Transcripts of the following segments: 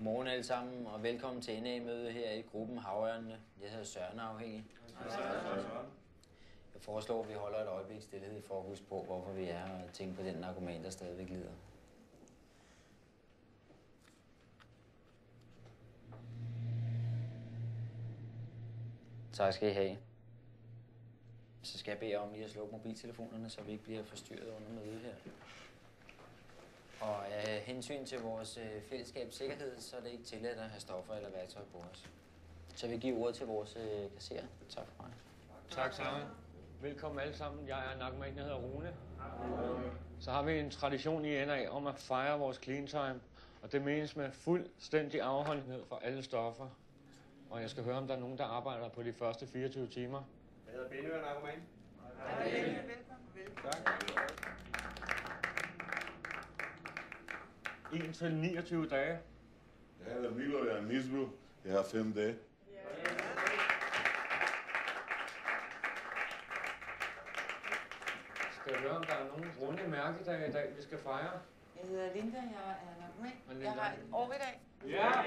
Godmorgen alle sammen, og velkommen til NA-møde her i gruppen Havørnene. Jeg hedder Søren Afhængig. Jeg foreslår, at vi holder et øjeblik stillhed for at huske på, hvorfor vi er her, og tænke på den narkoman, der stadigvæk lider. Tak skal I have. Så skal jeg bede om lige at slukke mobiltelefonerne, så vi ikke bliver forstyrret under mødet her. Og af hensyn til vores fællesskabs sikkerhed, så er det ikke tilladt at have stoffer eller værktøj på os. Så vi giver ordet til vores kasserer. Tak for mig. Tak sammen. Velkommen alle sammen. Jeg er narkoman, jeg hedder Rune. Så har vi en tradition i NA om at fejre vores clean time. Og det menes med fuldstændig afholdenhed for alle stoffer. Og jeg skal høre, om der er nogen, der arbejder på de første 24 timer. Jeg hedder Benny, og er narkoman. Hej, velkommen. Tak. 1 til 29 dage. Jeg hedder Milo, jeg er misbrug. Jeg har 5 dage. Skal jeg høre, om der er nogen runde mærkedage i dag, vi skal fejre? Jeg hedder Linda, jeg er narkoman. Og Linda. Jeg har et år i dag. Ja!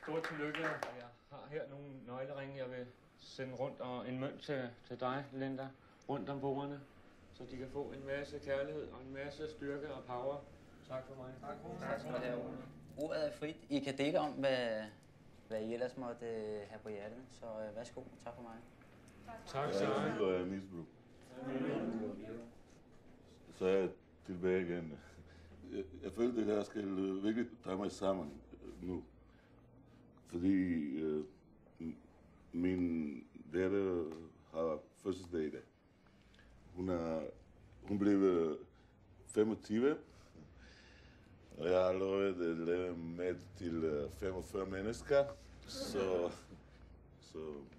Stort tillykke. Jeg har her nogle nøgleringe, jeg vil sende rundt, og en mønt til dig, Linda, rundt om bordene, så de kan få en masse kærlighed og en masse styrke og power. Tak for mig. Tak skal du have, Rune. Ordet er frit. I kan dele om, hvad I ellers måtte have på hjertet. Så værsgo. Tak for mig. Tak, Jeg Søren. er Milo, jeg er misbrug. Så er jeg tilbage igen. Jeg følte, at jeg skal virkelig tage mig sammen nu. Fordi min datter har fødselsdag i dag. Hun blev 25, og jeg har lovet at lave mad til 45 mennesker, så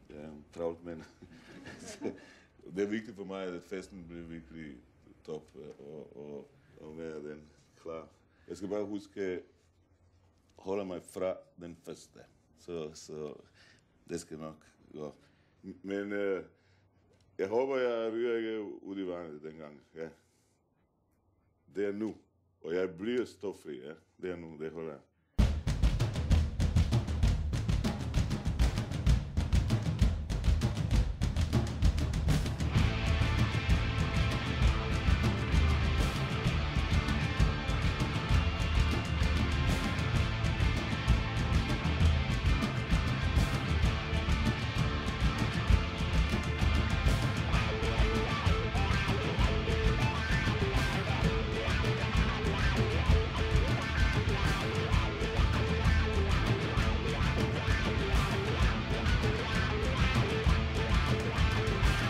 jeg er en travlt mand. Det er vigtigt for mig, at festen bliver virkelig top, og være den klar. Jeg skal bare huske at holde mig fra den første, så det skal nok gå. Men jeg håber, jeg ryger ikke ud i vandet dengang. Ja. Det er nu, og jeg bliver stoffri. Ja. Det er nu, det holder jeg.